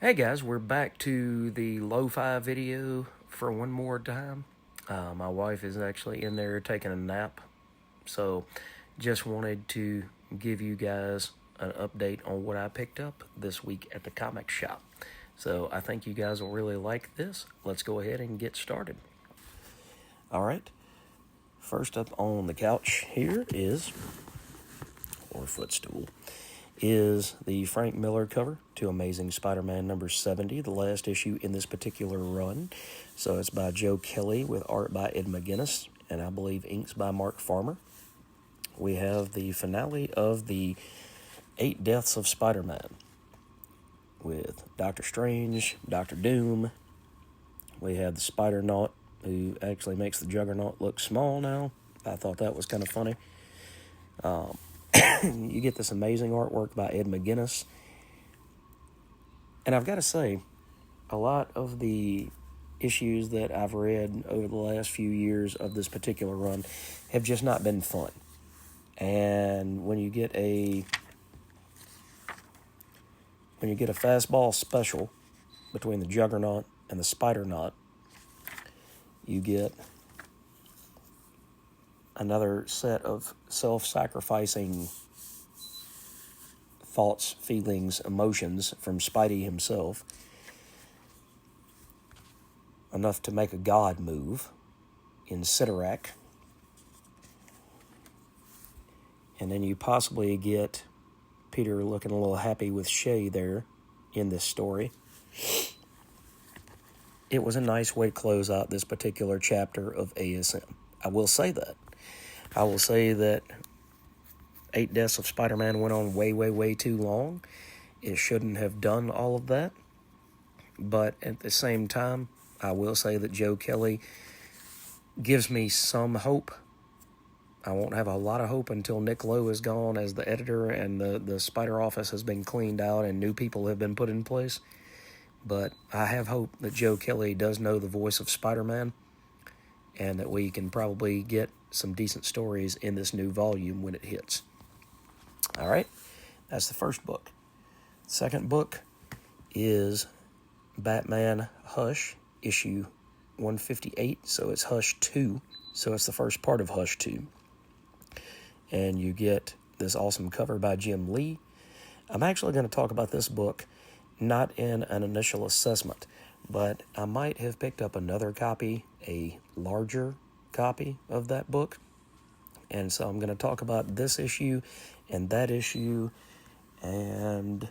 Hey guys, we're back to the lo-fi video for one more time. My wife is actually in there taking a nap, so just wanted to give you guys an update on what I picked up this week at the comic shop. So I think you guys will really like this. Let's go ahead and get started. All right, first up on the couch here is, or footstool, is the Frank Miller cover to Amazing Spider-Man number 70, the last issue in this particular run. So it's by Joe Kelly with art by Ed McGuinness, and I believe inks by Mark Farmer. We have the finale of the 8 Deaths of Spider-Man with Doctor Strange, Doctor Doom. We have the Spider-Naut, who actually makes the Juggernaut look small now. I thought that was kind of funny. You get this amazing artwork by Ed McGuinness. And I've got to say, a lot of the issues that I've read over the last few years of this particular run have just not been fun. And when you get a fastball special between the Juggernaut and the Spider-Naut, you get another set of self-sacrificing thoughts, feelings, emotions from Spidey himself. Enough to make a god move in Cyttorak. And then you possibly get Peter looking a little happy with Shay there in this story. It was a nice way to close out this particular chapter of ASM. I will say that. I will say that 8 Deaths of Spider-Man went on way too long. It shouldn't have done all of that. But at the same time, I will say that Joe Kelly gives me some hope. I won't have a lot of hope until Nick Lowe is gone as the editor and the Spider office has been cleaned out and new people have been put in place. But I have hope that Joe Kelly does know the voice of Spider-Man and that we can probably get some decent stories in this new volume when it hits. All right, that's the first book. Second book is Batman Hush, issue 158, so it's Hush 2, so it's the first part of Hush 2. And you get this awesome cover by Jim Lee. I'm actually going to talk about this book not in an initial assessment, but I might have picked up another copy, a larger copy of that book. And so I'm going to talk about this issue and that issue, and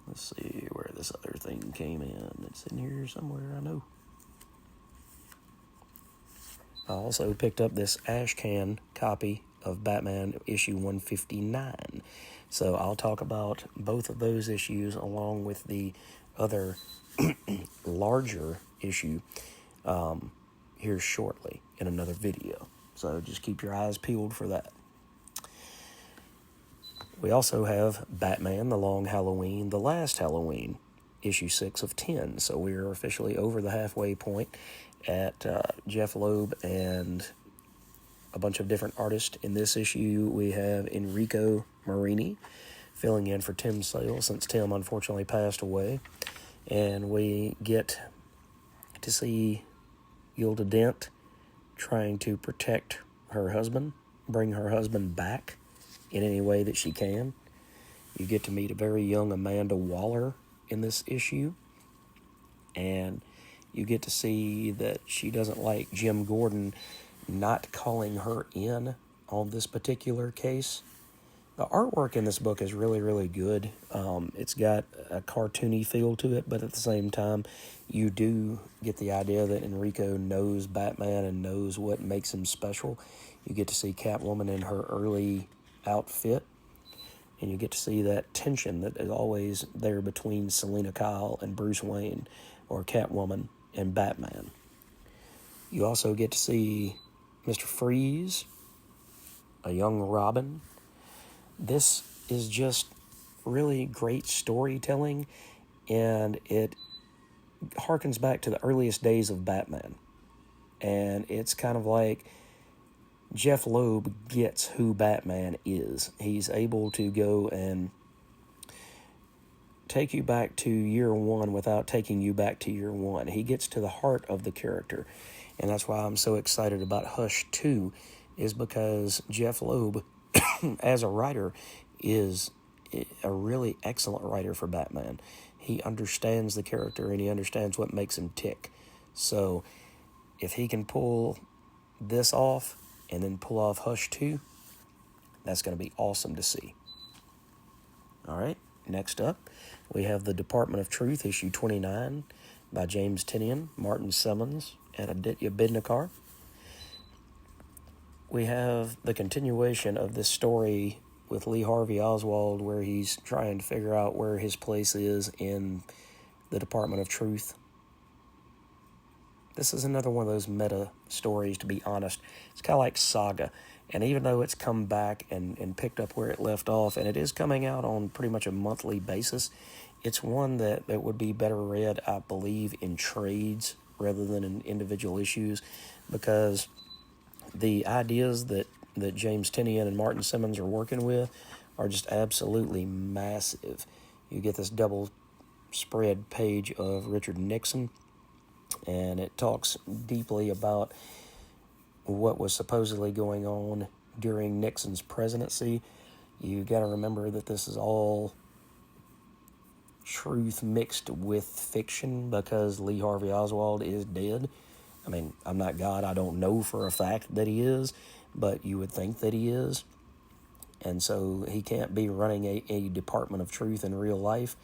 let's see where this other thing came in. It's in here somewhere, I know. I also picked up this Ashcan copy of Batman issue 159. So I'll talk about both of those issues along with the other larger issue here shortly in another video. So just keep your eyes peeled for that. We also have Batman, The Long Halloween, The Last Halloween, issue 6 of 10. So we are officially over the halfway point at Jeff Loeb and a bunch of different artists. In this issue, we have Enrico Marini filling in for Tim Sale since Tim unfortunately passed away. And we get to see Gilda Dent trying to protect her husband, bring her husband back in any way that she can. You get to meet a very young Amanda Waller in this issue, and you get to see that she doesn't like Jim Gordon not calling her in on this particular case. The artwork in this book is really good. It's got a cartoony feel to it, but at the same time, you do get the idea that Enrico knows Batman and knows what makes him special. You get to see Catwoman in her early outfit, and you get to see that tension that is always there between Selina Kyle and Bruce Wayne, or Catwoman and Batman. You also get to see Mr. Freeze, a young Robin. This is just really great storytelling, and it harkens back to the earliest days of Batman. And it's kind of like Jeff Loeb gets who Batman is. He's able to go and take you back to year one without taking you back to year one. He gets to the heart of the character. And that's why I'm so excited about Hush 2, is because Jeff Loeb, as a writer, is a really excellent writer for Batman. He understands the character and he understands what makes him tick. So if he can pull this off and then pull off Hush 2, that's going to be awesome to see. All right, next up, we have The Department of Truth, issue 29, by James Tynion, Martin Simmons, and Aditya Bidnakar. We have the continuation of this story with Lee Harvey Oswald, where he's trying to figure out where his place is in the Department of Truth. This is another one of those meta stories, to be honest. It's kind of like Saga. And even though it's come back and picked up where it left off, and it is coming out on pretty much a monthly basis, it's one that would be better read, I believe, in trades rather than in individual issues, because the ideas that James Tynion and Martin Simmons are working with are just absolutely massive. You get this double spread page of Richard Nixon, and it talks deeply about what was supposedly going on during Nixon's presidency. You got to remember that this is all truth mixed with fiction, because Lee Harvey Oswald is dead. I mean, I'm not God. I don't know for a fact that he is, but you would think that he is. And so he can't be running a Department of Truth in real life.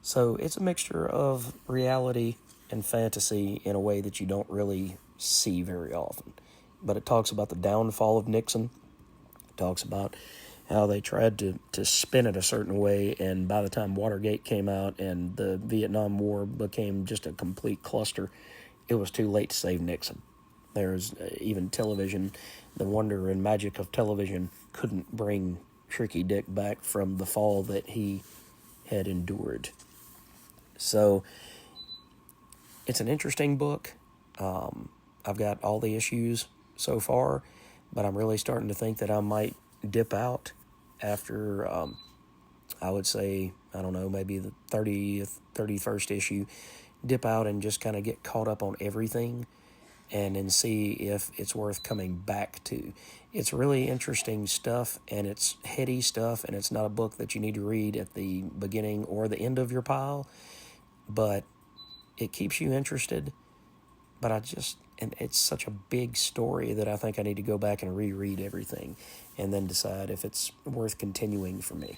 So it's a mixture of reality and fantasy in a way that you don't really see very often. But it talks about the downfall of Nixon. It talks about how they tried to spin it a certain way, and by the time Watergate came out and the Vietnam War became just a complete cluster, it was too late to save Nixon. There's even television, the wonder and magic of television couldn't bring Tricky Dick back from the fall that he had endured. So it's an interesting book. I've got all the issues so far, but I'm really starting to think that I might dip out after, I would say, I don't know, maybe the 30th, 31st issue, dip out and just kind of get caught up on everything and then see if it's worth coming back to. It's really interesting stuff, and it's heady stuff, and it's not a book that you need to read at the beginning or the end of your pile, but it keeps you interested. But and it's such a big story that I think I need to go back and reread everything and then decide if it's worth continuing for me.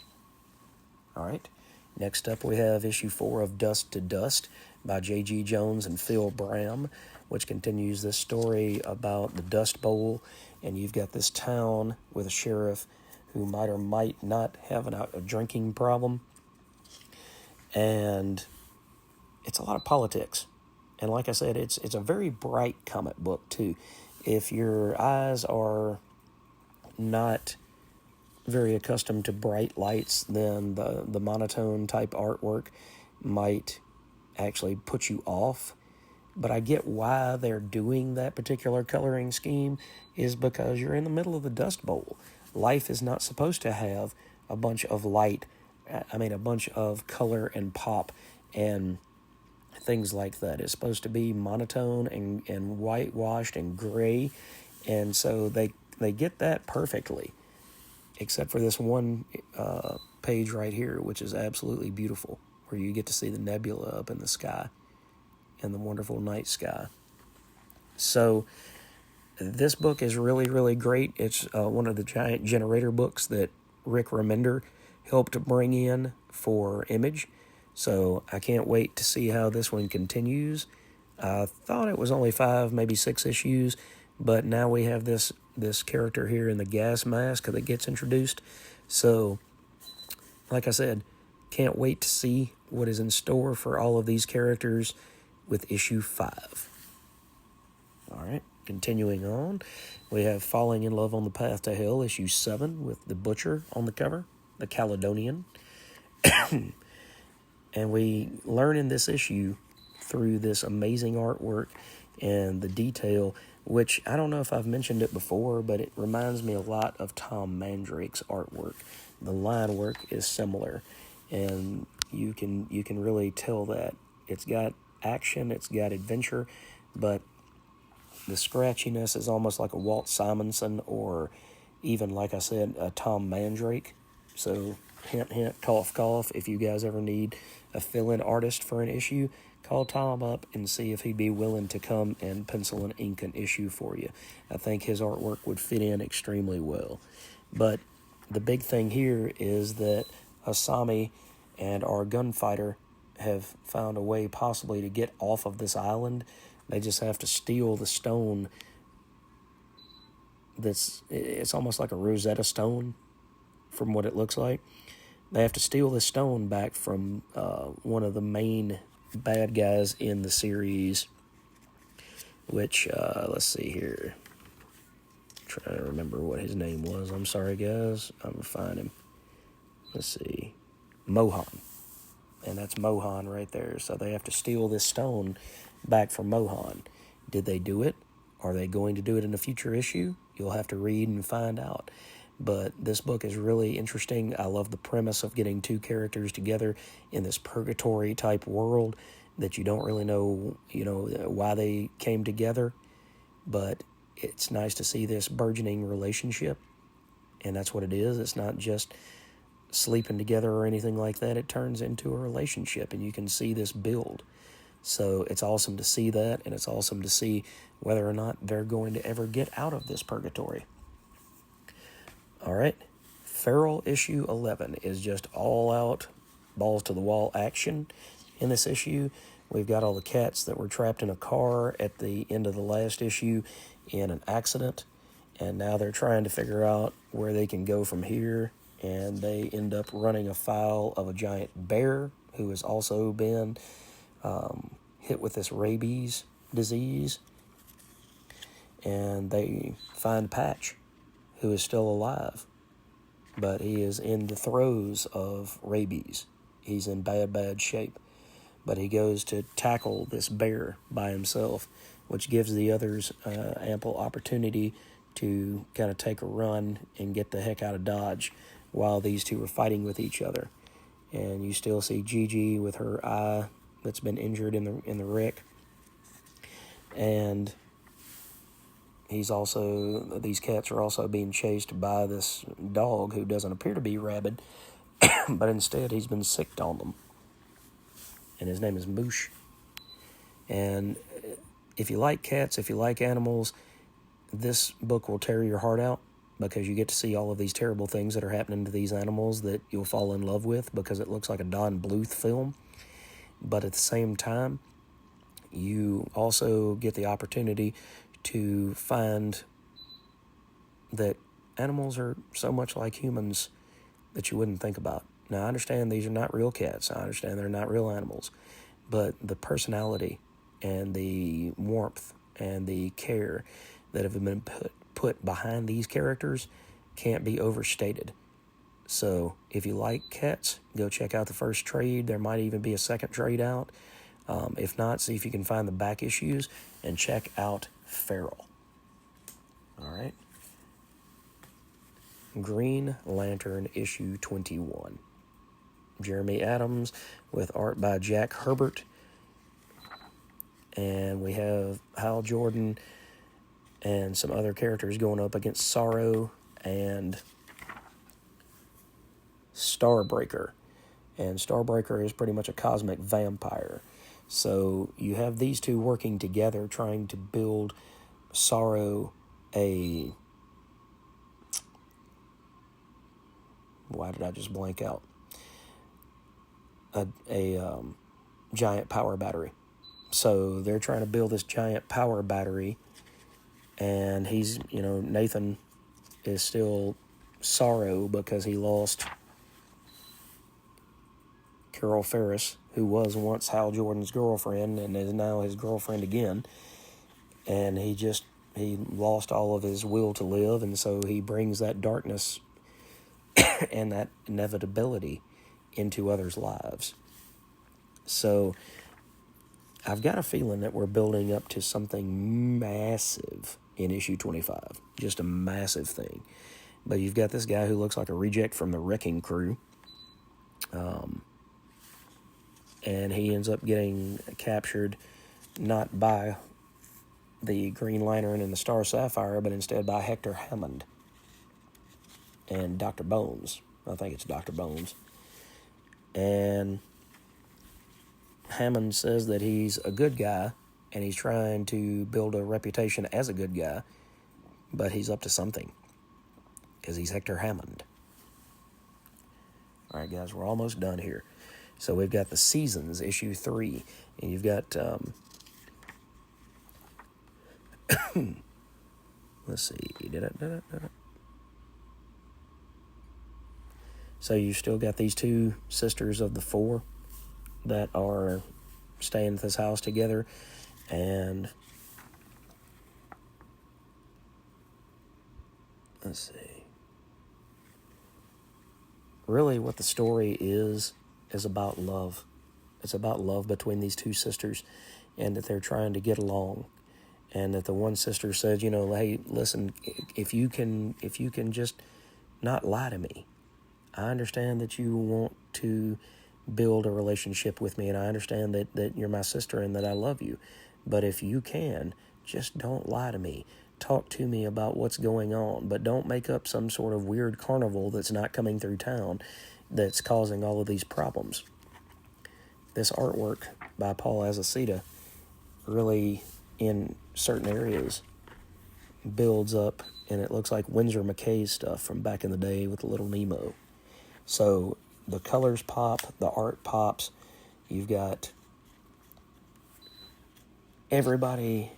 All right. Next up, we have issue 4 of Dust to Dust by J.G. Jones and Phil Bram, which continues this story about the Dust Bowl. And you've got this town with a sheriff who might or might not have a drinking problem. And it's a lot of politics. And like I said, it's a very bright comic book, too. If your eyes are not very accustomed to bright lights, then the monotone type artwork might actually put you off. But I get why they're doing that particular coloring scheme, is because you're in the middle of the Dust Bowl. Life is not supposed to have a bunch of light, a bunch of color and pop and things like that. It's supposed to be monotone and whitewashed and gray, and so they get that perfectly, except for this one page right here, which is absolutely beautiful, where you get to see the nebula up in the sky and the wonderful night sky. So this book is really, really great. It's one of the giant generator books that Rick Remender helped bring in for Image. So I can't wait to see how this one continues. I thought it was only 5, maybe 6 issues, but now we have this character here in the gas mask that gets introduced. So, like I said, can't wait to see what is in store for all of these characters with issue 5. All right, continuing on, we have Falling in Love on the Path to Hell, issue 7, with the Butcher on the cover, the Caledonian. And we learn in this issue, through this amazing artwork and the detail, which I don't know if I've mentioned it before, but it reminds me a lot of Tom Mandrake's artwork. The line work is similar, and You can really tell that. It's got action, it's got adventure, but the scratchiness is almost like a Walt Simonson, or even, like I said, a Tom Mandrake. So, hint, hint, cough, cough. If you guys ever need a fill-in artist for an issue, call Tom up and see if he'd be willing to come and pencil and ink an issue for you. I think his artwork would fit in extremely well. But the big thing here is that Asami and our gunfighter have found a way possibly to get off of this island. They just have to steal the stone it's almost like a Rosetta Stone from what it looks like. They have to steal this stone back from one of the main bad guys in the series, which, let's see here. I'm trying to remember what his name was. I'm sorry, guys. I'm going to find him. Let's see. Mohan. And that's Mohan right there. So they have to steal this stone back from Mohan. Did they do it? Are they going to do it in a future issue? You'll have to read and find out. But this book is really interesting. I love the premise of getting two characters together in this purgatory type world that you don't really know, why they came together. But it's nice to see this burgeoning relationship. And that's what it is. It's not just sleeping together or anything like that. It turns into a relationship, and you can see this build. So it's awesome to see that, and it's awesome to see whether or not they're going to ever get out of this purgatory. All right, Feral issue 11 is just all-out, balls-to-the-wall action in this issue. We've got all the cats that were trapped in a car at the end of the last issue in an accident, and now they're trying to figure out where they can go from here, and they end up running afoul of a giant bear who has also been hit with this rabies disease, and they find Patch, who is still alive, but he is in the throes of rabies. He's in bad shape, but he goes to tackle this bear by himself, which gives the others ample opportunity to kind of take a run and get the heck out of Dodge while these two are fighting with each other. And you still see Gigi with her eye that's been injured in the wreck. And these cats are also being chased by this dog who doesn't appear to be rabid, but instead he's been sicked on them. And his name is Moosh. And if you like cats, if you like animals, this book will tear your heart out, because you get to see all of these terrible things that are happening to these animals that you'll fall in love with, because it looks like a Don Bluth film. But at the same time, you also get the opportunity to find that animals are so much like humans that you wouldn't think about. Now, I understand these are not real cats. I understand they're not real animals. But the personality and the warmth and the care that have been put behind these characters can't be overstated. So if you like cats, go check out the first trade. There might even be a second trade out. If not, see if you can find the back issues and check out Feral. All right. Green Lantern issue 21. Jeremy Adams with art by Jack Herbert. And we have Hal Jordan and some other characters going up against Sorrow and Starbreaker. And Starbreaker is pretty much a cosmic vampire. So you have these two working together trying to build Sorrow why did I just blank out? A giant power battery. So they're trying to build this giant power battery, and he's, Nathan is still Sorrow because he lost Carol Ferris, who was once Hal Jordan's girlfriend and is now his girlfriend again. And he lost all of his will to live, and so he brings that darkness and that inevitability into others' lives. So I've got a feeling that we're building up to something massive in issue 25. Just a massive thing. But you've got this guy who looks like a reject from the Wrecking Crew. and he ends up getting captured not by the Green Lantern and the Star Sapphire, but instead by Hector Hammond and Dr. Bones. I think it's Dr. Bones. And Hammond says that he's a good guy, and he's trying to build a reputation as a good guy, but he's up to something, because he's Hector Hammond. All right, guys, we're almost done here. So we've got the Seasons, issue 3, and you've got, let's see, So you've still got these two sisters of the four that are staying at this house together, and let's see. Really what the story is about love. It's about love between these two sisters, and that they're trying to get along. And that the one sister said, you know, hey, listen, if you can just not lie to me. I understand that you want to build a relationship with me, and I understand that you're my sister and that I love you. But if you can, just don't lie to me. Talk to me about what's going on, but don't make up some sort of weird carnival that's not coming through town that's causing all of these problems. This artwork by Paul Azaceta really, in certain areas, builds up, and it looks like Winsor McCay's stuff from back in the day with the Little Nemo. So the colors pop, the art pops. You've got everybody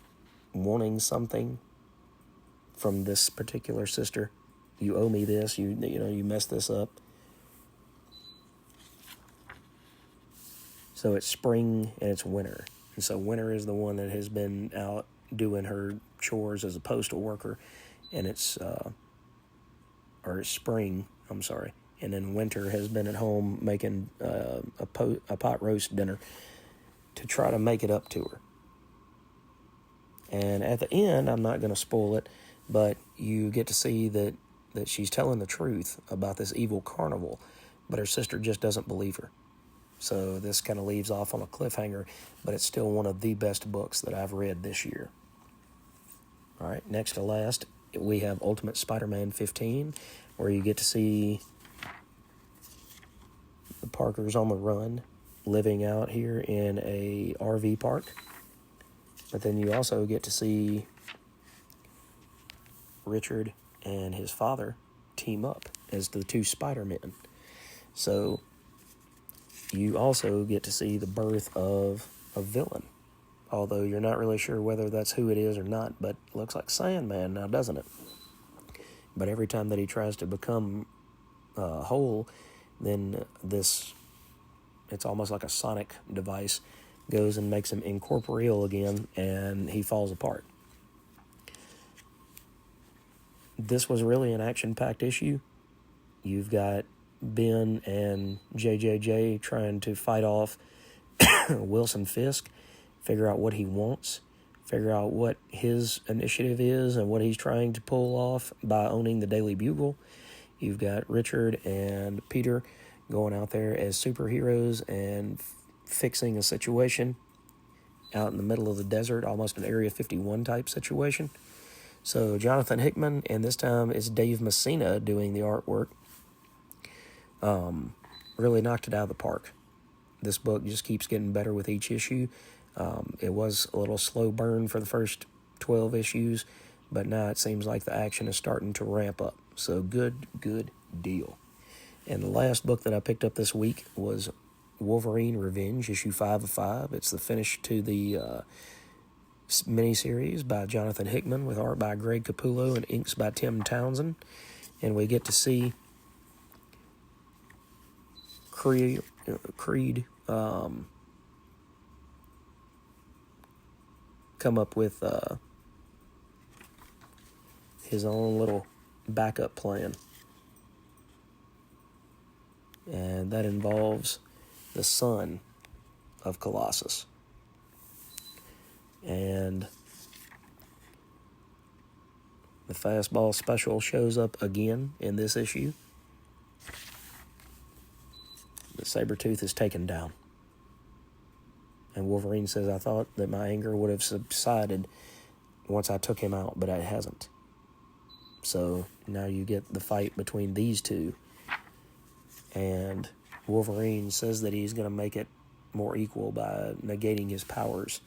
wanting something from this particular sister. You owe me this. You messed this up. So it's spring and it's winter. And so winter is the one that has been out doing her chores as a postal worker, and it's spring, I'm sorry. And then winter has been at home making a pot roast dinner to try to make it up to her. And at the end, I'm not going to spoil it, but you get to see that she's telling the truth about this evil carnival, but her sister just doesn't believe her. So this kind of leaves off on a cliffhanger, but it's still one of the best books that I've read this year. All right, next to last, we have Ultimate Spider-Man 15, where you get to see the Parkers on the run, living out here in a RV park. But then you also get to see Richard and his father team up as the two Spider-Men. So you also get to see the birth of a villain, although you're not really sure whether that's who it is or not, but it looks like Sandman now, doesn't it? But every time that he tries to become whole, then it's almost like a sonic device, goes and makes him incorporeal again, and he falls apart. This was really an action-packed issue. You've got Ben and JJJ trying to fight off Wilson Fisk, figure out what he wants, figure out what his initiative is and what he's trying to pull off by owning the Daily Bugle. You've got Richard and Peter going out there as superheroes and fixing a situation out in the middle of the desert, almost an Area 51 type situation. So Jonathan Hickman, and this time it's Dave Messina doing the artwork, really knocked it out of the park. This book just keeps getting better with each issue. It was a little slow burn for the first 12 issues, but now it seems like the action is starting to ramp up. So good deal. And the last book that I picked up this week was Wolverine Revenge, issue 5 of 5. It's the finish to the miniseries by Jonathan Hickman with art by Greg Capullo and inks by Tim Townsend. And we get to see Creed come up with his own little backup plan. And that involves the son of Colossus. And the Fastball Special shows up again in this issue. The Sabretooth is taken down. And Wolverine says, I thought that my anger would have subsided once I took him out, but it hasn't. So now you get the fight between these two. And Wolverine says that he's going to make it more equal by negating his powers.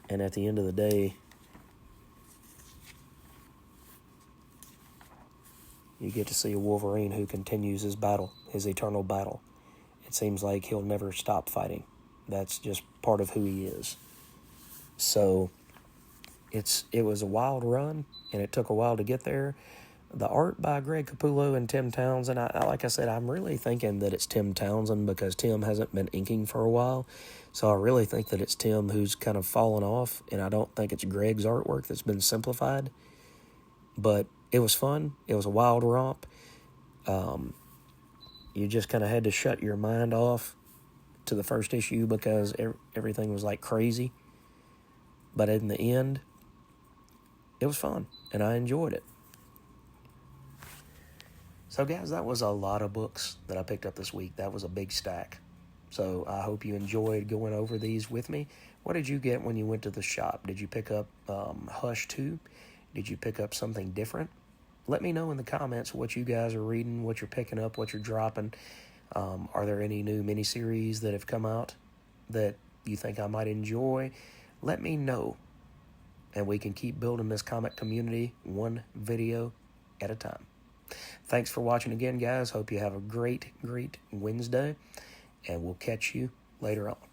And at the end of the day, you get to see a Wolverine who continues his battle, his eternal battle. It seems like he'll never stop fighting. That's just part of who he is. So it was a wild run, and it took a while to get there. The art by Greg Capullo and Tim Townsend, like I said, I'm really thinking that it's Tim Townsend because Tim hasn't been inking for a while. So I really think that it's Tim who's kind of fallen off, and I don't think it's Greg's artwork that's been simplified. But it was fun. It was a wild romp. You just kind of had to shut your mind off to the first issue because everything was like crazy. But in the end, it was fun, and I enjoyed it. So, guys, that was a lot of books that I picked up this week. That was a big stack. So I hope you enjoyed going over these with me. What did you get when you went to the shop? Did you pick up Hush 2? Did you pick up something different? Let me know in the comments what you guys are reading, what you're picking up, what you're dropping. Are there any new miniseries that have come out that you think I might enjoy? Let me know, and we can keep building this comic community one video at a time. Thanks for watching again, guys. Hope you have a great, great Wednesday, and we'll catch you later on.